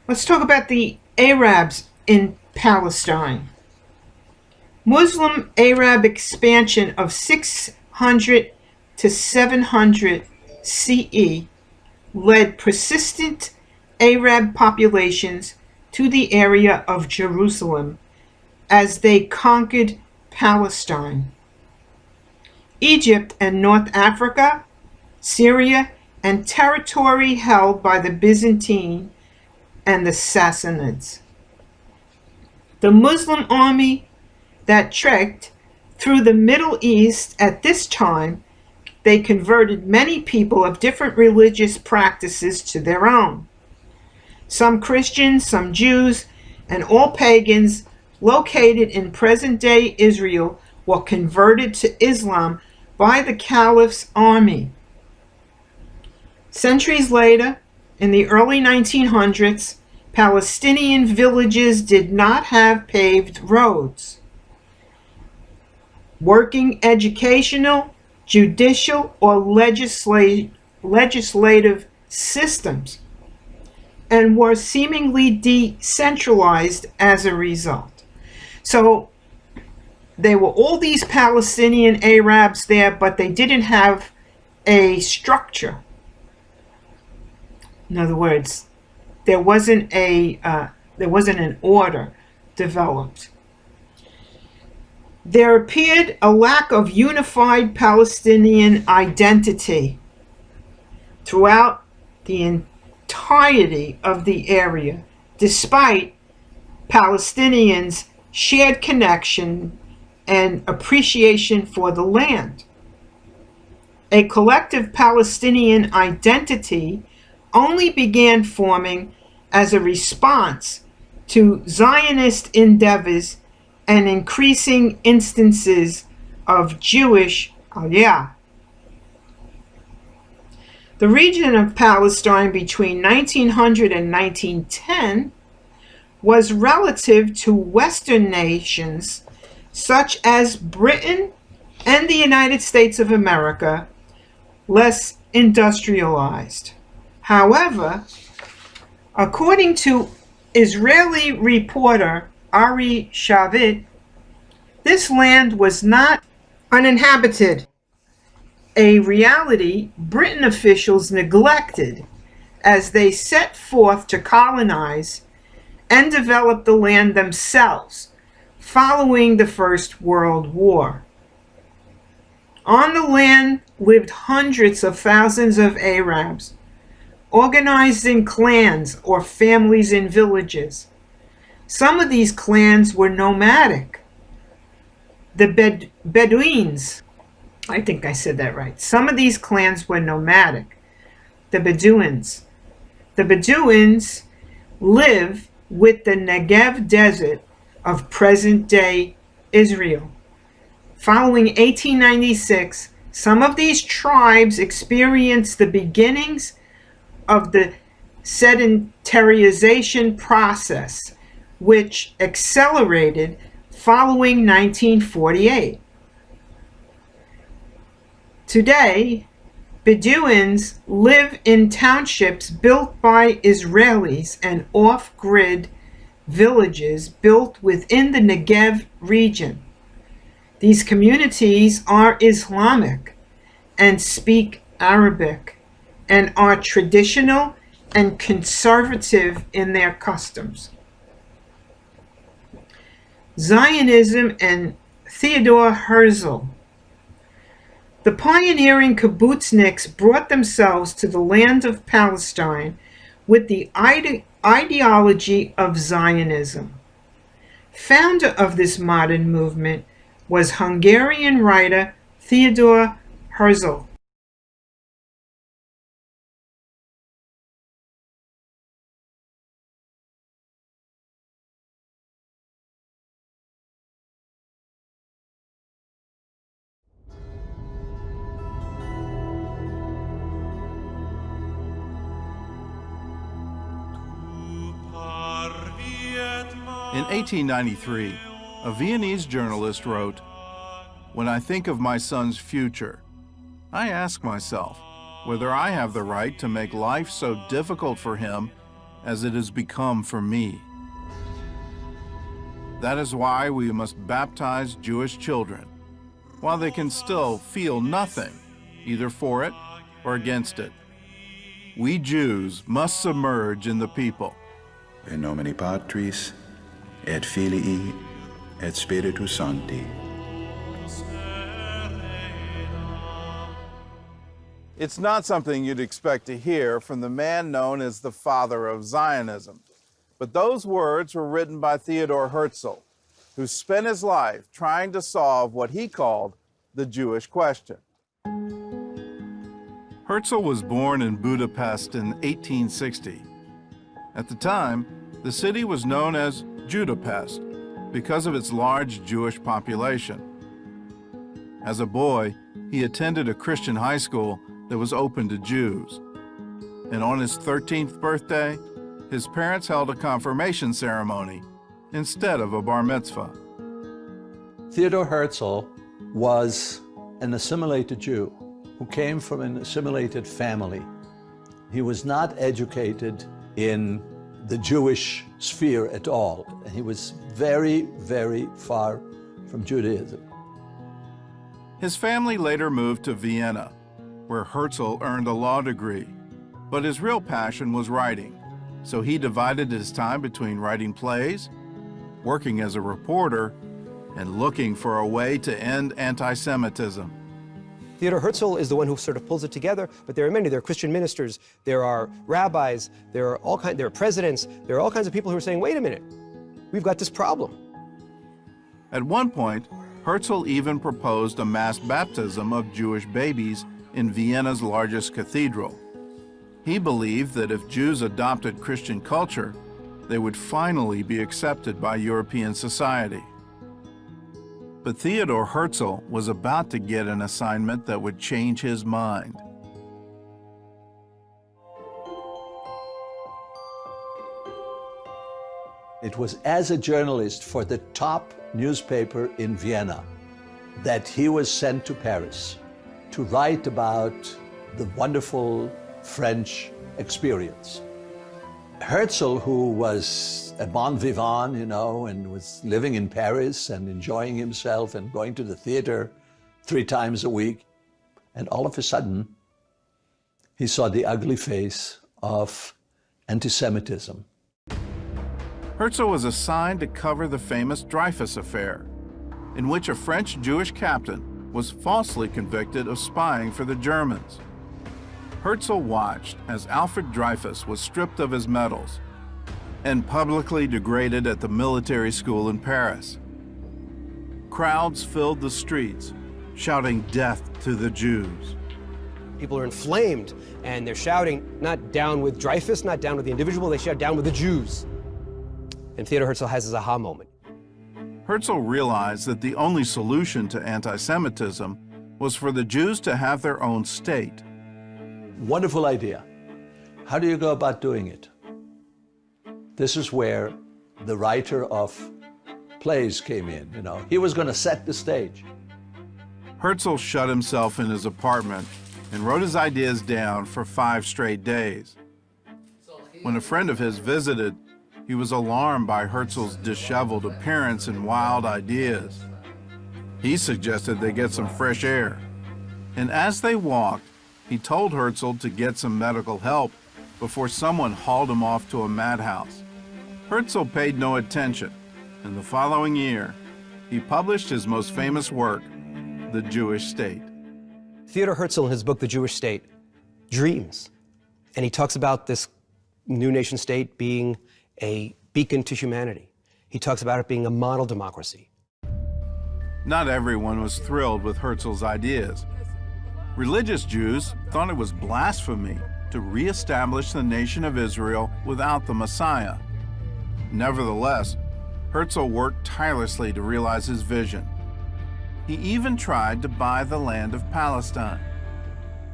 Let's talk about the Arabs in Palestine. Muslim Arab expansion of 600 to 700 CE led persistent Arab populations to the area of Jerusalem as they conquered Palestine. Egypt and North Africa, Syria, and territory held by the Byzantine and the Sassanids. The Muslim army that trekked through the Middle East at this time, they converted many people of different religious practices to their own. Some Christians, some Jews, and all pagans located in present-day Israel were converted to Islam by the Caliph's army. Centuries later, in the early 1900s, Palestinian villages did not have paved roads. Working educational, judicial, or legislative systems, and were seemingly decentralized as a result. So there were all these Palestinian Arabs there, but they didn't have a structure. In other words, there wasn't an order developed. There appeared a lack of unified Palestinian identity throughout the entirety of the area, despite Palestinians' shared connection and appreciation for the land. A collective Palestinian identity only began forming as a response to Zionist endeavors and increasing instances of Jewish aliyah. The region of Palestine between 1900 and 1910 was relative to Western nations such as Britain and the United States of America less industrialized. However, according to Israeli reporter Ari Shavit, this land was not uninhabited, a reality Britain officials neglected as they set forth to colonize and develop the land themselves following the First World War. On the land lived hundreds of thousands of Arabs, organized in clans or families in villages. Some of these clans were nomadic. The Bedouins, I think I said that right. Some of these clans were nomadic. The Bedouins. The Bedouins live with the Negev desert of present-day Israel. Following 1896, some of these tribes experienced the beginnings of the sedentarization process, which accelerated following 1948. Today, Bedouins live in townships built by Israelis and off-grid villages built within the Negev region. These communities are Islamic and speak Arabic and are traditional and conservative in their customs. Zionism and Theodor Herzl. The pioneering kibbutzniks brought themselves to the land of Palestine with the ideology of Zionism. Founder of this modern movement was Hungarian writer Theodor Herzl. In 1893, a Viennese journalist wrote, "When I think of my son's future, I ask myself whether I have the right to make life so difficult for him as it has become for me. That is why we must baptize Jewish children, while they can still feel nothing, either for it or against it. We Jews must submerge in the people. In nomine Patris, et Filii, et Spiritus Sancti. It's not something you'd expect to hear from the man known as the father of Zionism. But those words were written by Theodor Herzl, who spent his life trying to solve what he called the Jewish question. Herzl was born in Budapest in 1860. At the time, the city was known as Judapest because of its large Jewish population. As a boy, he attended a Christian high school that was open to Jews. And on his 13th birthday, his parents held a confirmation ceremony instead of a bar mitzvah. Theodor Herzl was an assimilated Jew who came from an assimilated family. He was not educated in the Jewish sphere at all. He was very, very far from Judaism. His family later moved to Vienna, where Herzl earned a law degree. But his real passion was writing, so he divided his time between writing plays, working as a reporter, and looking for a way to end anti-Semitism. Theodor Herzl is the one who sort of pulls it together, but there are many. There are Christian ministers, there are rabbis, there are presidents, there are all kinds of people who are saying, wait a minute, we've got this problem. At one point, Herzl even proposed a mass baptism of Jewish babies in Vienna's largest cathedral. He believed that if Jews adopted Christian culture, they would finally be accepted by European society. But Theodor Herzl was about to get an assignment that would change his mind. It was as a journalist for the top newspaper in Vienna that he was sent to Paris to write about the wonderful French experience. Herzl, who was a bon vivant, and was living in Paris and enjoying himself and going to the theater 3 times a week, and all of a sudden, he saw the ugly face of anti-Semitism. Herzl was assigned to cover the famous Dreyfus affair, in which a French Jewish captain was falsely convicted of spying for the Germans. Herzl watched as Alfred Dreyfus was stripped of his medals and publicly degraded at the military school in Paris. Crowds filled the streets, shouting death to the Jews. People are inflamed, and they're shouting, not down with Dreyfus, not down with the individual, they shout down with the Jews. And Theodor Herzl has his aha moment. Herzl realized that the only solution to anti-Semitism was for the Jews to have their own state. Wonderful idea. How do you go about doing it? This is where the writer of plays came in, He was going to set the stage. Herzl shut himself in his apartment and wrote his ideas down for 5 straight days. When a friend of his visited, he was alarmed by Herzl's disheveled appearance and wild ideas. He suggested they get some fresh air. And as they walked, he told Herzl to get some medical help before someone hauled him off to a madhouse. Herzl paid no attention, and the following year, he published his most famous work, The Jewish State. Theodor Herzl, in his book, The Jewish State, dreams. And he talks about this new nation state being a beacon to humanity. He talks about it being a model democracy. Not everyone was thrilled with Herzl's ideas. Religious Jews thought it was blasphemy to reestablish the nation of Israel without the Messiah. Nevertheless, Herzl worked tirelessly to realize his vision. He even tried to buy the land of Palestine.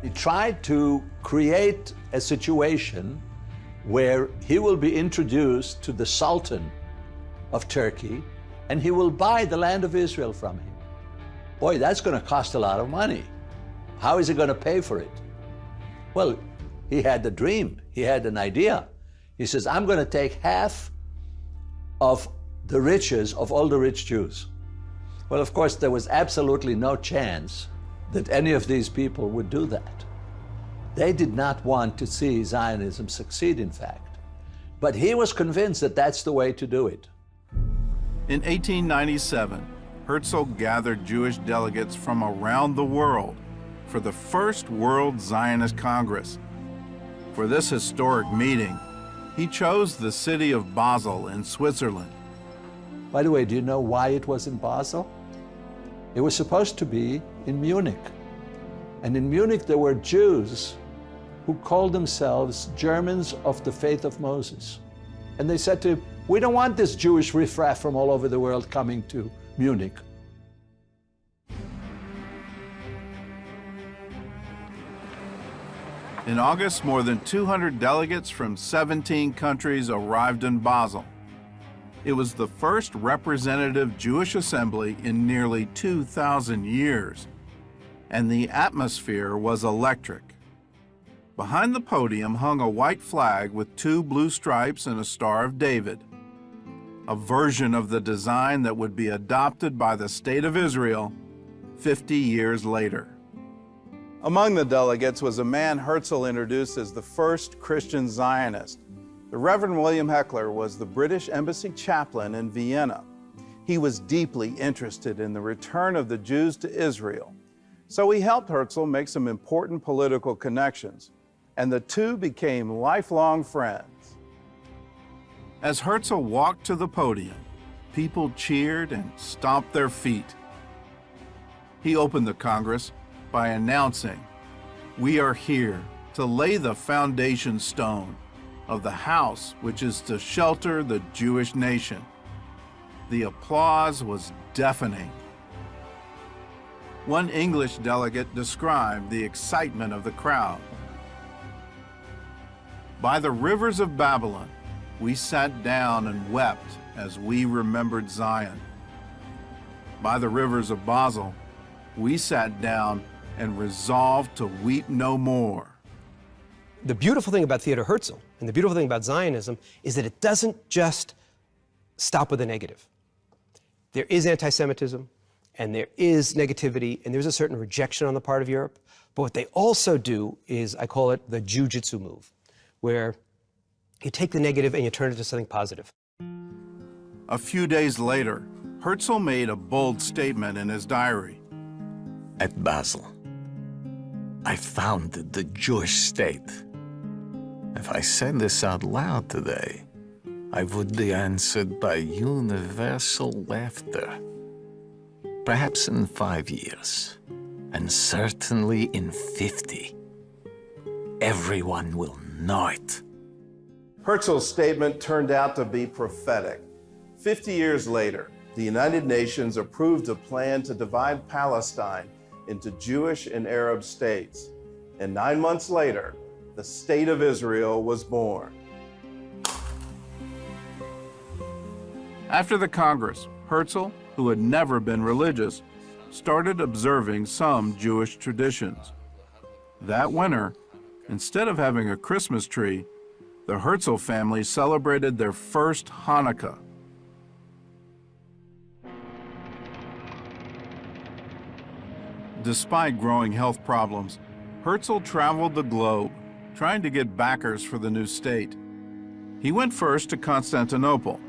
He tried to create a situation where he will be introduced to the Sultan of Turkey, and he will buy the land of Israel from him. Boy, that's going to cost a lot of money. How is he going to pay for it? Well, he had the dream. He had an idea. He says, I'm going to take half of the riches of all the rich Jews. Well, of course, there was absolutely no chance that any of these people would do that. They did not want to see Zionism succeed, in fact. But he was convinced that that's the way to do it. In 1897, Herzl gathered Jewish delegates from around the world for the first World Zionist Congress. For this historic meeting, he chose the city of Basel in Switzerland. By the way, do you know why it was in Basel? It was supposed to be in Munich. And in Munich, there were Jews who called themselves Germans of the faith of Moses. And they said to him, we don't want this Jewish riffraff from all over the world coming to Munich. In August, more than 200 delegates from 17 countries arrived in Basel. It was the first representative Jewish assembly in nearly 2,000 years, and the atmosphere was electric. Behind the podium hung a white flag with 2 blue stripes and a Star of David, a version of the design that would be adopted by the State of Israel 50 years later. Among the delegates was a man Herzl introduced as the first Christian Zionist. The Reverend William Heckler was the British embassy chaplain in Vienna. He was deeply interested in the return of the Jews to Israel, so he helped Herzl make some important political connections, and the two became lifelong friends. As Herzl walked to the podium, people cheered and stomped their feet. He opened the Congress by announcing, "We are here to lay the foundation stone of the house which is to shelter the Jewish nation." The applause was deafening. One English delegate described the excitement of the crowd. "By the rivers of Babylon, we sat down and wept as we remembered Zion. By the rivers of Basel, we sat down and resolved to weep no more." The beautiful thing about Theodor Herzl and the beautiful thing about Zionism is that it doesn't just stop with the negative. There is anti-Semitism, and there is negativity, and there's a certain rejection on the part of Europe. But what they also do is, I call it the jujitsu move, where you take the negative and you turn it into something positive. A few days later, Herzl made a bold statement in his diary. At Basel, I founded the Jewish state. If I said this out loud today, I would be answered by universal laughter. Perhaps in 5 years, and certainly in 50, everyone will know it. Herzl's statement turned out to be prophetic. 50 years later, the United Nations approved a plan to divide Palestine into Jewish and Arab states. And 9 months later, the State of Israel was born. After the Congress, Herzl, who had never been religious, started observing some Jewish traditions. That winter, instead of having a Christmas tree, the Herzl family celebrated their first Hanukkah. Despite growing health problems, Herzl traveled the globe, trying to get backers for the new state. He went first to Constantinople,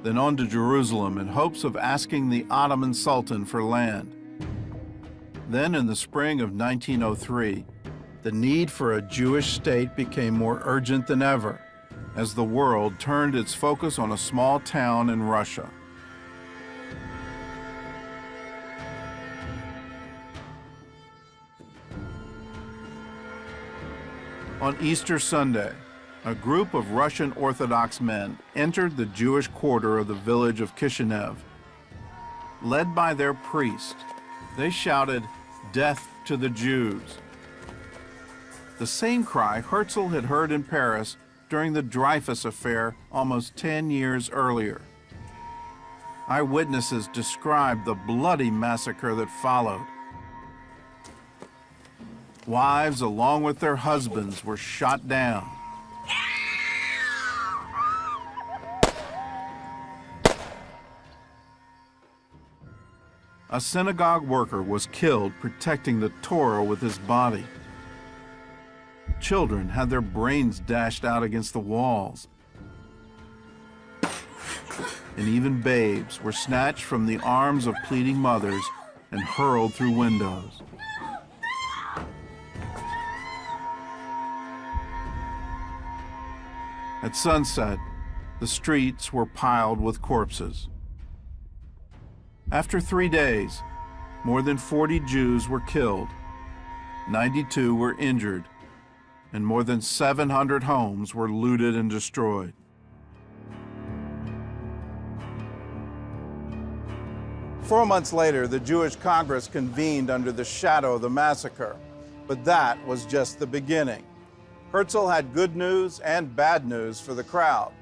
then on to Jerusalem in hopes of asking the Ottoman Sultan for land. Then in the spring of 1903, the need for a Jewish state became more urgent than ever, as the world turned its focus on a small town in Russia. On Easter Sunday, a group of Russian Orthodox men entered the Jewish quarter of the village of Kishinev. Led by their priest, they shouted, "Death to the Jews." The same cry Herzl had heard in Paris during the Dreyfus affair almost 10 years earlier. Eyewitnesses described the bloody massacre that followed. Wives, along with their husbands, were shot down. a synagogue worker was killed protecting the Torah with his body. Children had their brains dashed out against the walls. And even babes were snatched from the arms of pleading mothers and hurled through windows. At sunset, the streets were piled with corpses. After 3 days, more than 40 Jews were killed, 92 were injured, and more than 700 homes were looted and destroyed. Four months later, the Jewish Congress convened under the shadow of the massacre, but that was just the beginning. Herzl had good news and bad news for the crowd.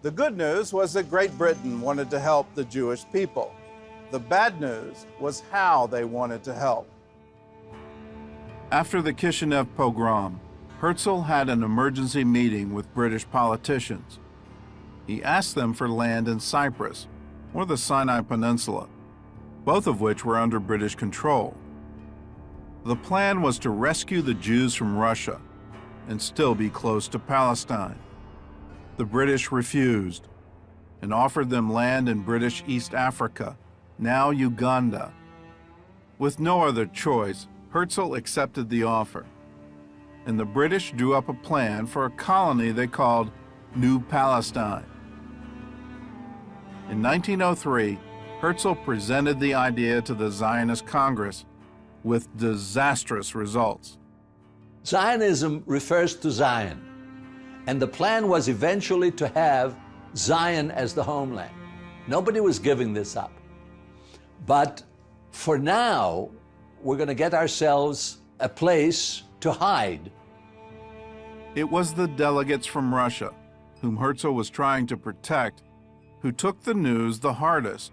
The good news was that Great Britain wanted to help the Jewish people. The bad news was how they wanted to help. After the Kishinev pogrom, Herzl had an emergency meeting with British politicians. He asked them for land in Cyprus or the Sinai Peninsula, both of which were under British control. The plan was to rescue the Jews from Russia and still be close to Palestine. The British refused and offered them land in British East Africa, now Uganda. With no other choice, Herzl accepted the offer, and the British drew up a plan for a colony they called New Palestine. In 1903, Herzl presented the idea to the Zionist Congress with disastrous results. Zionism refers to Zion, and the plan was eventually to have Zion as the homeland. Nobody was giving this up. But for now, we're going to get ourselves a place to hide. It was the delegates from Russia, whom Herzl was trying to protect, who took the news the hardest.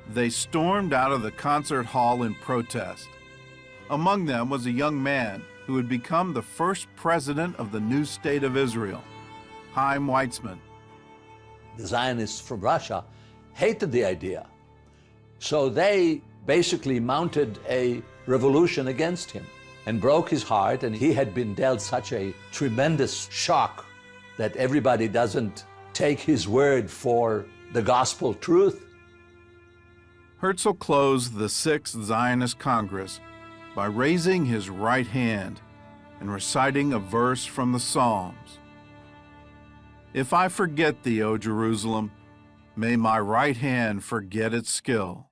They stormed out of the concert hall in protest. Among them was a young man who would become the first president of the new state of Israel, Chaim Weizmann. The Zionists from Russia hated the idea, so they basically mounted a revolution against him and broke his heart, and he had been dealt such a tremendous shock that everybody doesn't take his word for the gospel truth. Herzl closed the Sixth Zionist Congress by raising his right hand and reciting a verse from the Psalms. If I forget thee, O Jerusalem, may my right hand forget its skill.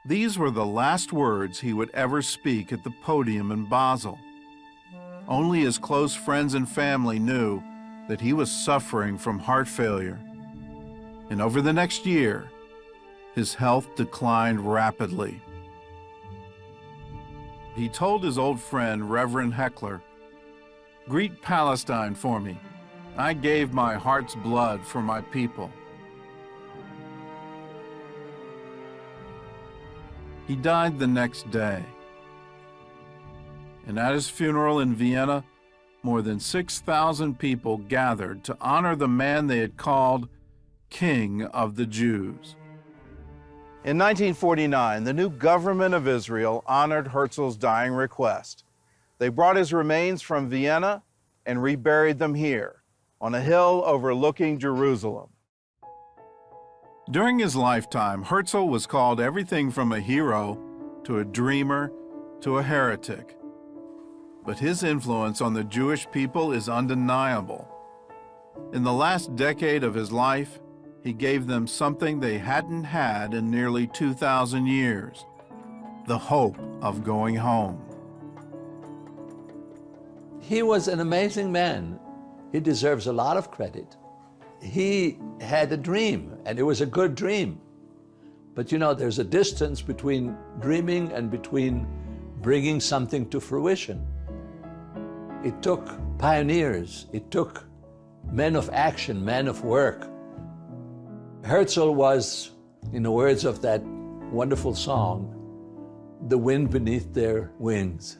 These were the last words he would ever speak at the podium in Basel. Only his close friends and family knew that he was suffering from heart failure. And over the next year, his health declined rapidly. He told his old friend, Reverend Heckler, "Greet Palestine for me. I gave my heart's blood for my people." He died the next day. And at his funeral in Vienna, more than 6,000 people gathered to honor the man they had called King of the Jews. In 1949, the new government of Israel honored Herzl's dying request. They brought his remains from Vienna and reburied them here, on a hill overlooking Jerusalem. During his lifetime, Herzl was called everything from a hero to a dreamer to a heretic. But his influence on the Jewish people is undeniable. In the last decade of his life, he gave them something they hadn't had in nearly 2,000 years, the hope of going home. He was an amazing man. He deserves a lot of credit. He had a dream, and it was a good dream. But you know, there's a distance between dreaming and between bringing something to fruition. It took pioneers, it took men of action, men of work. Herzl was, in the words of that wonderful song, the wind beneath their wings.